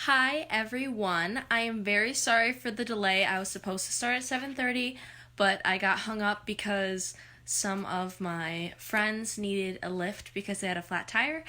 Hi everyone. I am very sorry for the delay. I was supposed to start at 7:30, but I got hung up because some of my friends needed a lift because they had a flat tire.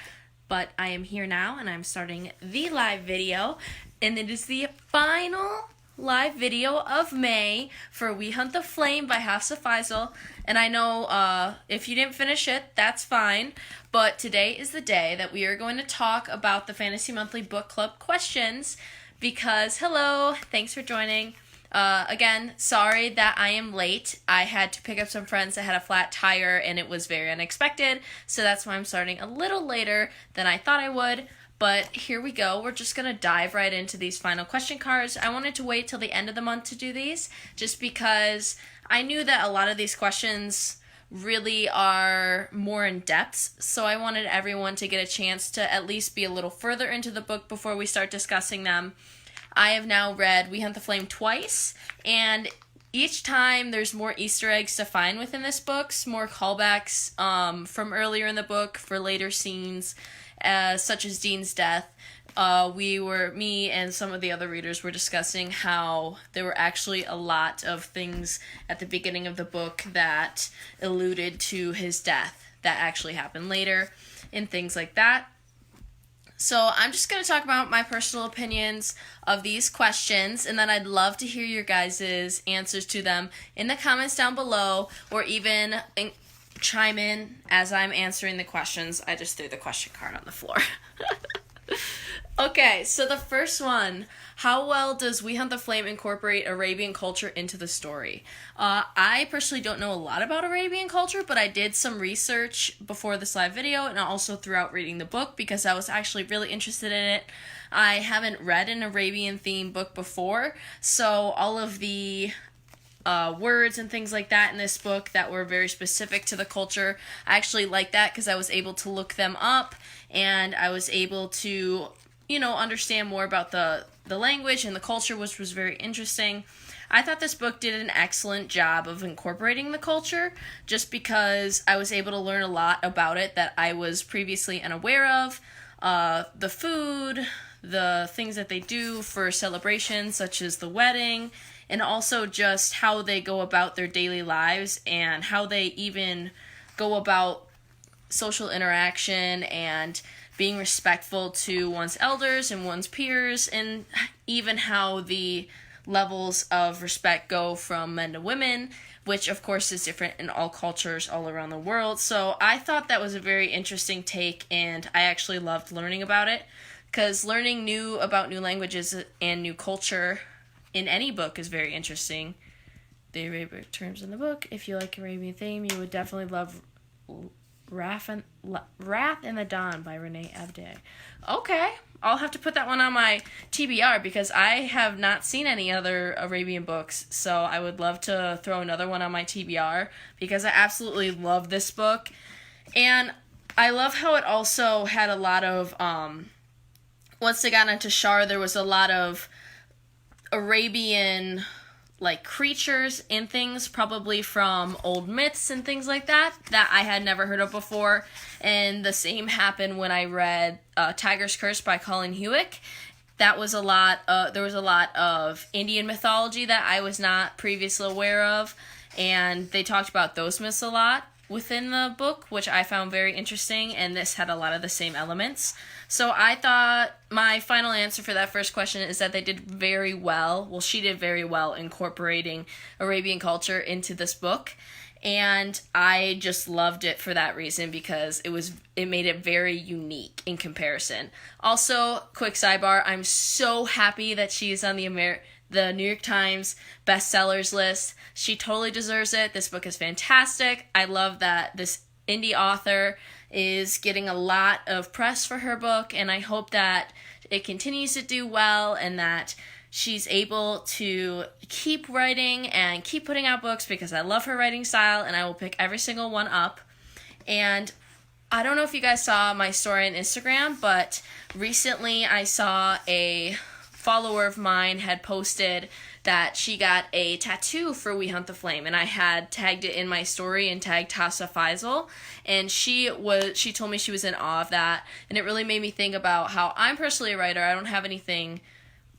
But I am here now and I'm starting the live video, and it is the final live video of May for We Hunt the Flame by Hafsa Faisal. And I know if you didn't finish it, that's fine. But today is the day that we are going to talk about the Fantasy Monthly Book Club questions because, hello, thanks for joining. Again, sorry that I am late. I had to pick up some friends that had a flat tire and it was very unexpected. So that's why I'm starting a little later than I thought I would. But here we go. We're just going to dive right into these final question cards. I wanted to wait till the end of the month to do these just because I knew that a lot of these questions really are more in depth. So I wanted everyone to get a chance to at least be a little further into the book before we start discussing them. I have now read We Hunt the Flame twice, and each time there's more Easter eggs to find within this book, more callbacks from earlier in the book for later scenes, such as Dean's death. Me and some of the other readers were discussing how there were actually a lot of things at the beginning of the book that alluded to his death that actually happened later, and things like that. So I'm just going to talk about my personal opinions of these questions, and then I'd love to hear your guys' answers to them in the comments down below, or even chime in as I'm answering the questions. I just threw the question card on the floor. Okay, so the first one, how well does We Hunt the Flame incorporate Arabian culture into the story? I personally don't know a lot about Arabian culture, but I did some research before this live video and also throughout reading the book because I was actually really interested in it. I haven't read an Arabian themed book before, so all of the words and things like that in this book that were very specific to the culture, I actually like that because I was able to look them up and I was able to understand more about the language and the culture, which was very interesting. I thought this book did an excellent job of incorporating the culture just because I was able to learn a lot about it that I was previously unaware of. The food, the things that they do for celebrations, such as the wedding, and also just how they go about their daily lives and how they even go about social interaction and being respectful to one's elders and one's peers, and even how the levels of respect go from men to women, which of course is different in all cultures all around the world. So I thought that was a very interesting take, and I actually loved learning about it, because learning about new languages and new culture in any book is very interesting. The Arabic terms in the book. If you like Arabian theme, you would definitely love Wrath in the Dawn by Renee Abday. Okay, I'll have to put that one on my TBR because I have not seen any other Arabian books, so I would love to throw another one on my TBR because I absolutely love this book. And I love how it also had a lot of, once they got into Shar, there was a lot of Arabian creatures and things, probably from old myths and things like that I had never heard of before. And the same happened when I read Tiger's Curse by Colin Hewick. That was there was a lot of Indian mythology that I was not previously aware of, and they talked about those myths a lot within the book, which I found very interesting, and this had a lot of the same elements. So I thought my final answer for that first question is that they did very well. Well, she did very well incorporating Arabian culture into this book, and I just loved it for that reason because it made it very unique in comparison. Also, quick sidebar, I'm so happy that she's on the New York Times bestsellers list. She totally deserves it. This book is fantastic. I love that this indie author is getting a lot of press for her book, and I hope that it continues to do well and that she's able to keep writing and keep putting out books because I love her writing style and I will pick every single one up. And I don't know if you guys saw my story on Instagram, but recently I saw a follower of mine had posted that she got a tattoo for We Hunt the Flame, and I had tagged it in my story and tagged Tassa Faisal, and she told me she was in awe of that, and it really made me think about how I'm personally a writer. I don't have anything.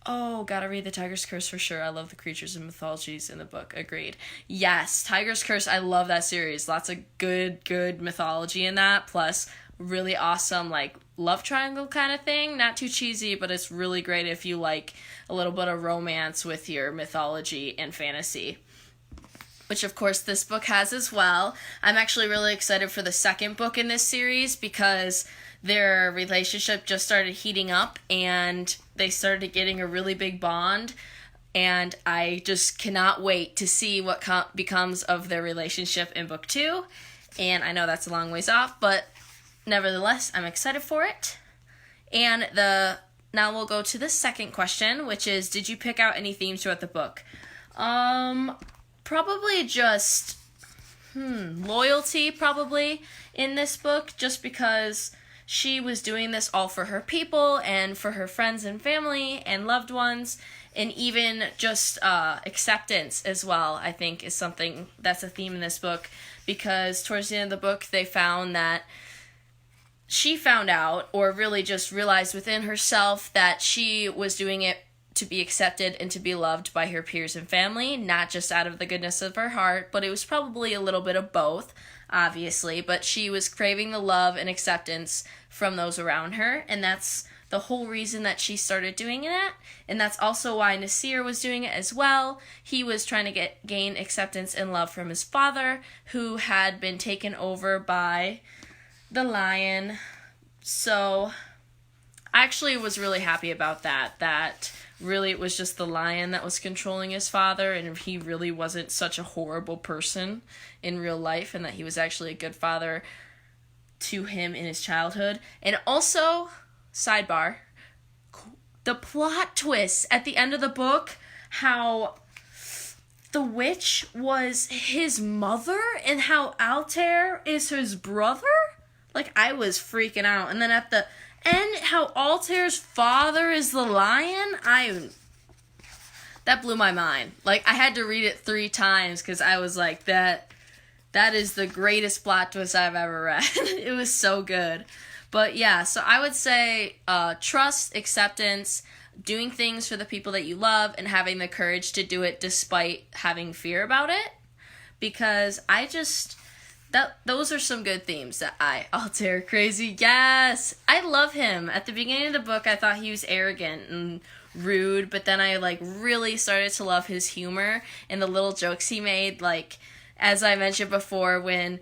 Oh, gotta read The Tiger's Curse for sure. I love the creatures and mythologies in the book. Agreed. Yes, Tiger's Curse. I love that series. Lots of good mythology in that. Plus, really awesome, like, love triangle kind of thing. Not too cheesy, but it's really great if you like a little bit of romance with your mythology and fantasy. Which, of course, this book has as well. I'm actually really excited for the second book in this series because their relationship just started heating up and they started getting a really big bond, and I just cannot wait to see what becomes of their relationship in book 2. And I know that's a long ways off, but nevertheless, I'm excited for it. And now we'll go to the second question, which is, did you pick out any themes throughout the book? Probably just loyalty, probably, in this book, just because she was doing this all for her people and for her friends and family and loved ones, and even just acceptance as well, I think, is something that's a theme in this book, because towards the end of the book, they found that she found out, or really just realized within herself, that she was doing it to be accepted and to be loved by her peers and family, not just out of the goodness of her heart, but it was probably a little bit of both, obviously, but she was craving the love and acceptance from those around her, and that's the whole reason that she started doing it, and that's also why Nasir was doing it as well. He was trying to gain acceptance and love from his father, who had been taken over by the lion. So I actually was really happy about that really it was just the lion that was controlling his father, and he really wasn't such a horrible person in real life, and that he was actually a good father to him in his childhood. And also, sidebar, the plot twist at the end of the book, how the witch was his mother and how Altair is his brother? Like, I was freaking out. And then at the end, how Altair's father is the lion? That blew my mind. Like, I had to read it 3 times because I was like, that is the greatest plot twist I've ever read. It was so good. But yeah, so I would say trust, acceptance, doing things for the people that you love, and having the courage to do it despite having fear about it. Because those are some good themes that Altair crazy, yes! I love him. At the beginning of the book, I thought he was arrogant and rude, but then I, really started to love his humor and the little jokes he made, as I mentioned before, when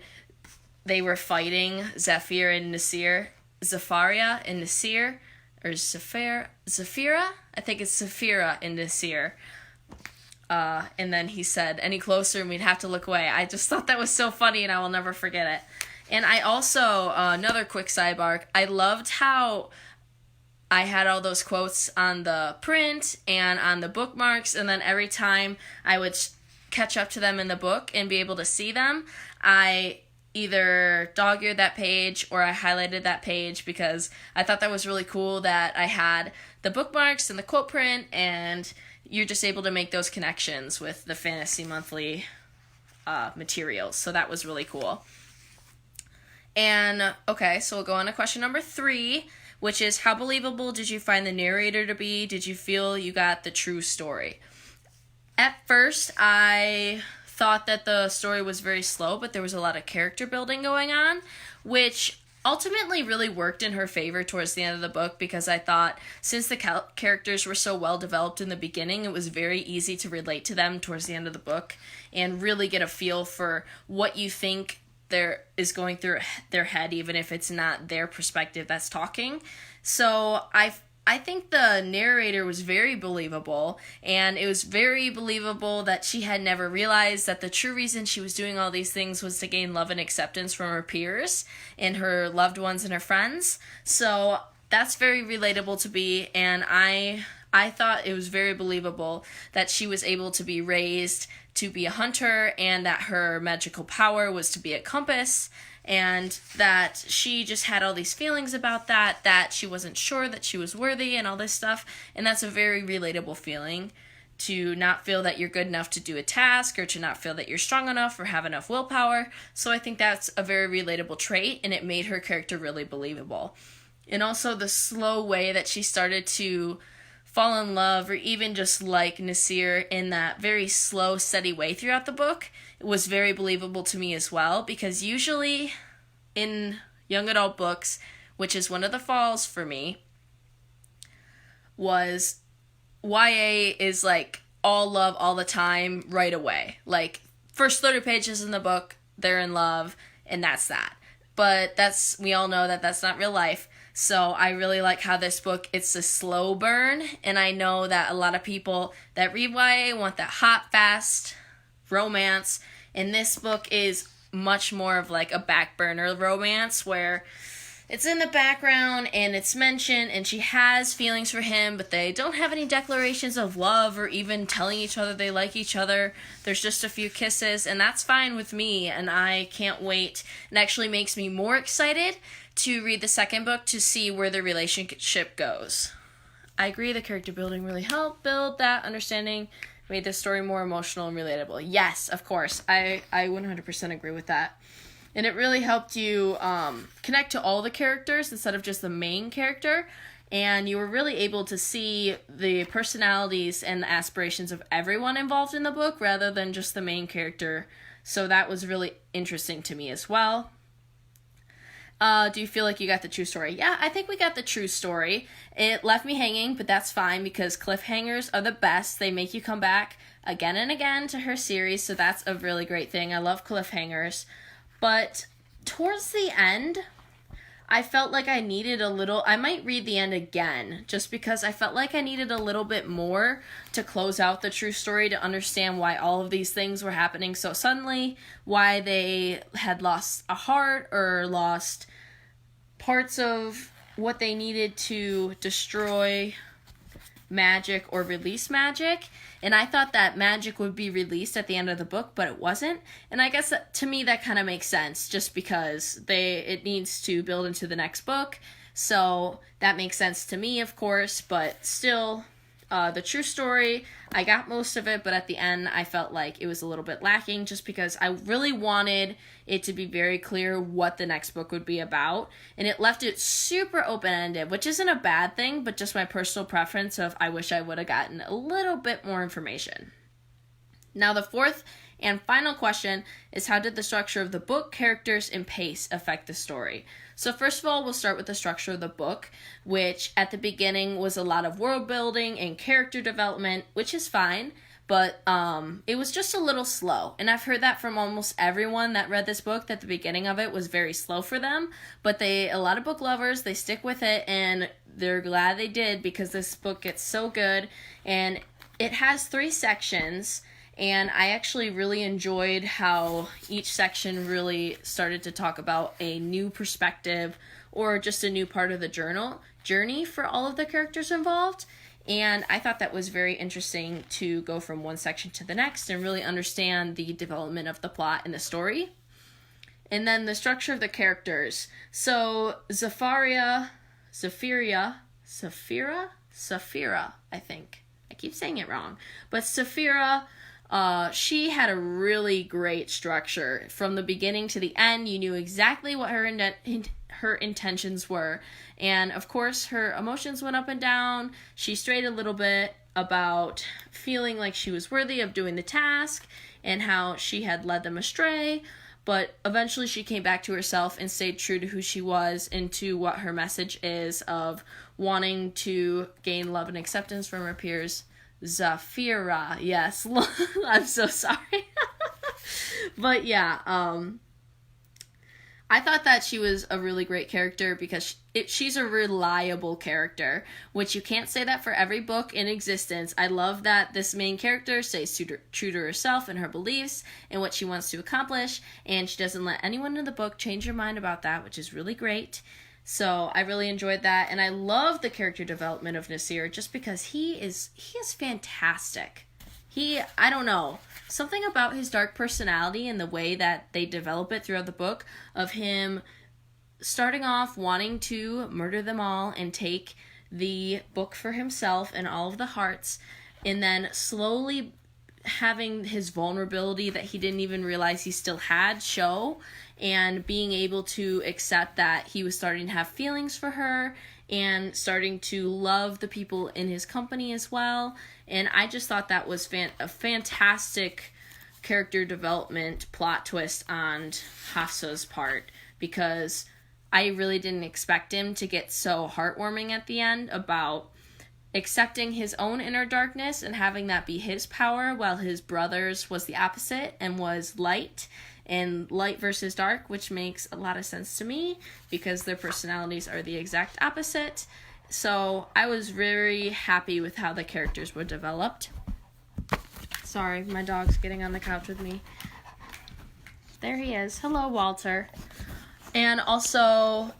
they were fighting Saphir and Nasir, Zafaria and Nasir, or Zafira? I think it's Saphira and Nasir. And then he said, any closer and we'd have to look away. I just thought that was so funny and I will never forget it. And I also, another quick sidebar, I loved how I had all those quotes on the print and on the bookmarks, and then every time I would catch up to them in the book and be able to see them, I either dog-eared that page or I highlighted that page, because I thought that was really cool that I had the bookmarks and the quote print, and you're just able to make those connections with the Fantasy Monthly materials. So that was really cool. And, okay, so we'll go on to question number 3, which is, how believable did you find the narrator to be? Did you feel you got the true story? At first, I thought that the story was very slow, but there was a lot of character building going on, which ultimately really worked in her favor towards the end of the book, because I thought since the characters were so well developed in the beginning, it was very easy to relate to them towards the end of the book and really get a feel for what you think there is going through their head, even if it's not their perspective that's talking. So I think the narrator was very believable, and it was very believable that she had never realized that the true reason she was doing all these things was to gain love and acceptance from her peers and her loved ones and her friends. So that's very relatable to me, and I I thought it was very believable that she was able to be raised to be a hunter and that her magical power was to be a compass, and that she just had all these feelings about that she wasn't sure that she was worthy and all this stuff. And that's a very relatable feeling, to not feel that you're good enough to do a task, or to not feel that you're strong enough or have enough willpower. So I think that's a very relatable trait, and it made her character really believable. And also the slow way that she started to fall in love, or even just like Nasir, in that very slow, steady way throughout the book, it was very believable to me as well, because usually in young adult books, which is one of the falls for me, was YA is like all love all the time right away. Like, first 30 pages in the book, they're in love, and that's that. But we all know that that's not real life. So I really like how this book, it's a slow burn, and I know that a lot of people that read YA want that hot, fast romance, and this book is much more of like a back burner romance, where it's in the background and it's mentioned and she has feelings for him, but they don't have any declarations of love or even telling each other they like each other. There's just a few kisses, and that's fine with me, and I can't wait. It actually makes me more excited to read the second book to see where the relationship goes. I agree the character building really helped build that understanding, made the story more emotional and relatable. Yes, of course. I 100% agree with that. And it really helped you connect to all the characters instead of just the main character. And you were really able to see the personalities and the aspirations of everyone involved in the book rather than just the main character. So that was really interesting to me as well. Do you feel like you got the true story? Yeah, I think we got the true story. It left me hanging, but that's fine because cliffhangers are the best. They make you come back again and again to her series, so that's a really great thing. I love cliffhangers. But towards the end, I felt like I needed I might read the end again, just because I felt like I needed a little bit more to close out the true story, to understand why all of these things were happening so suddenly, why they had lost a heart or lost parts of what they needed to destroy magic or release magic. And I thought that magic would be released at the end of the book, but it wasn't. And I guess to me that kind of makes sense, just because it needs to build into the next book. So that makes sense to me, of course, but still, the true story, I got most of it, but at the end I felt like it was a little bit lacking, just because I really wanted it to be very clear what the next book would be about, and it left it super open-ended, which isn't a bad thing, but just my personal preference of I wish I would have gotten a little bit more information. Now the fourth and final question is, how did the structure of the book, characters, and pace affect the story? So first of all, we'll start with the structure of the book, which at the beginning was a lot of world building and character development, which is fine, but it was just a little slow. And I've heard that from almost everyone that read this book, that the beginning of it was very slow for them, but a lot of book lovers, they stick with it, and they're glad they did, because this book gets so good. And it has 3 sections, and I actually really enjoyed how each section really started to talk about a new perspective or just a new part of the journey for all of the characters involved. And I thought that was very interesting to go from one section to the next and really understand the development of the plot and the story. And then the structure of the characters. So Saphira, I think. I keep saying it wrong. But Saphira, she had a really great structure. From the beginning to the end, you knew exactly what her intentions were. And of course, her emotions went up and down. She strayed a little bit about feeling like she was worthy of doing the task and how she had led them astray. But eventually she came back to herself and stayed true to who she was and to what her message is of wanting to gain love and acceptance from her peers. Saphira, yes. I'm so sorry. But yeah, I thought that she was a really great character because she's a reliable character, which you can't say that for every book in existence. I love that this main character stays true to herself and her beliefs and what she wants to accomplish, and she doesn't let anyone in the book change her mind about that, which is really great. So I really enjoyed that, and I love the character development of Nasir just because he is fantastic. I don't know, something about his dark personality and the way that they develop it throughout the book, of him starting off wanting to murder them all and take the book for himself and all of the hearts, and then slowly having his vulnerability that he didn't even realize he still had show, and being able to accept that he was starting to have feelings for her and starting to love the people in his company as well. And I just thought that was a fantastic character development plot twist on Hafsa's part, because I really didn't expect him to get so heartwarming at the end about accepting his own inner darkness and having that be his power, while his brother's was the opposite and was light, and light versus dark, which makes a lot of sense to me because their personalities are the exact opposite. So I was very happy with how the characters were developed. Sorry, my dog's getting on the couch with me. There he is. Hello, Walter. And also,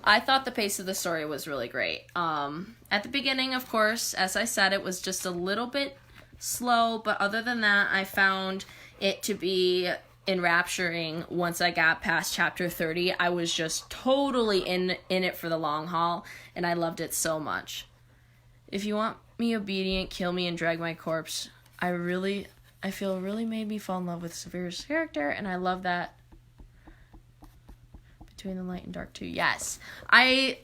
I thought the pace of the story was really great. At the beginning, of course, as I said, it was just a little bit slow, but other than that, I found it to be enrapturing. Once I got past chapter 30, I was just totally in it for the long haul, and I loved it so much. If you want me obedient, kill me and drag my corpse. I feel really made me fall in love with Saphir's character, and I love that. Between the light and dark too. Yes. I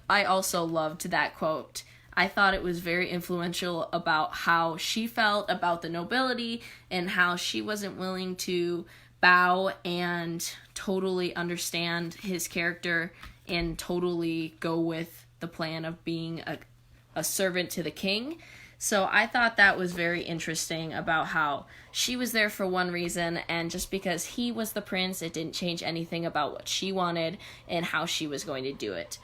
also loved that quote. I thought it was very influential about how she felt about the nobility and how she wasn't willing to bow and totally understand his character and totally go with the plan of being a servant to the king. So I thought that was very interesting about how she was there for one reason, and just because he was the prince, it didn't change anything about what she wanted and how she was going to do it.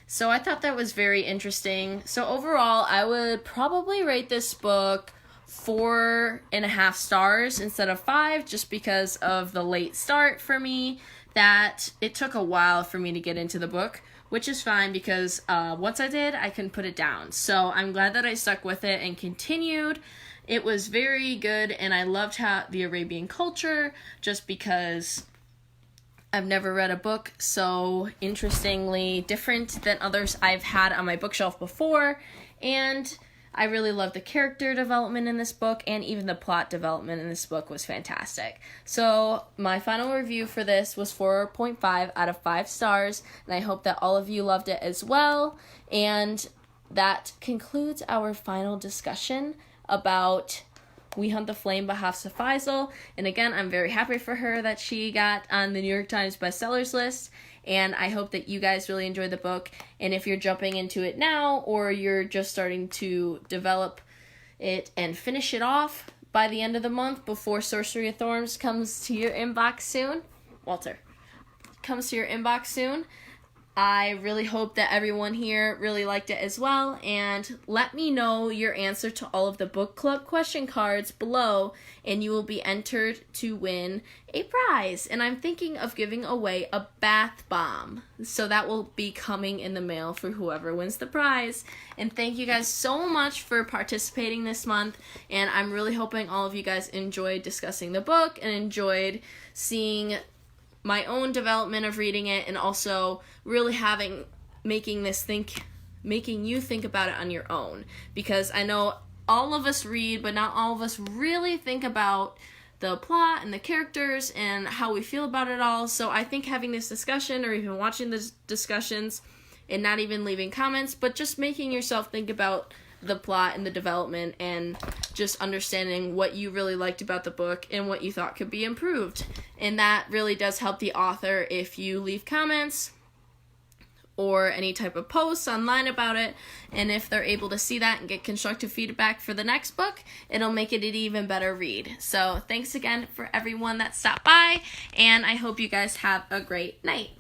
So I thought that was very interesting. So overall, I would probably rate this book 4.5 stars instead of 5, just because of the late start for me, that it took a while for me to get into the book, which is fine because once I did, I couldn't put it down. So I'm glad that I stuck with it and continued. It was very good, and I loved the Arabian culture, just because I've never read a book so interestingly different than others I've had on my bookshelf before, and I really loved the character development in this book, and even the plot development in this book was fantastic. So my final review for this was 4.5 out of 5 stars, and I hope that all of you loved it as well. And that concludes our final discussion about We Hunt the Flame by Hafsa Faizal. And again, I'm very happy for her that she got on the New York Times bestsellers list. And I hope that you guys really enjoyed the book. And if you're jumping into it now, or you're just starting to develop it and finish it off by the end of the month before Sorcery of Thorns comes to your inbox soon, I really hope that everyone here really liked it as well, and let me know your answer to all of the book club question cards below, and you will be entered to win a prize. And I'm thinking of giving away a bath bomb, so that will be coming in the mail for whoever wins the prize. And thank you guys so much for participating this month, and I'm really hoping all of you guys enjoyed discussing the book and enjoyed seeing my own development of reading it, and also really making you think about it on your own, because I know all of us read, but not all of us really think about the plot and the characters and how we feel about it all. So I think having this discussion, or even watching the discussions and not even leaving comments, but just making yourself think about the plot and the development, and just understanding what you really liked about the book and what you thought could be improved. And that really does help the author if you leave comments or any type of posts online about it, and if they're able to see that and get constructive feedback for the next book, it'll make it an even better read. So thanks again for everyone that stopped by, and I hope you guys have a great night.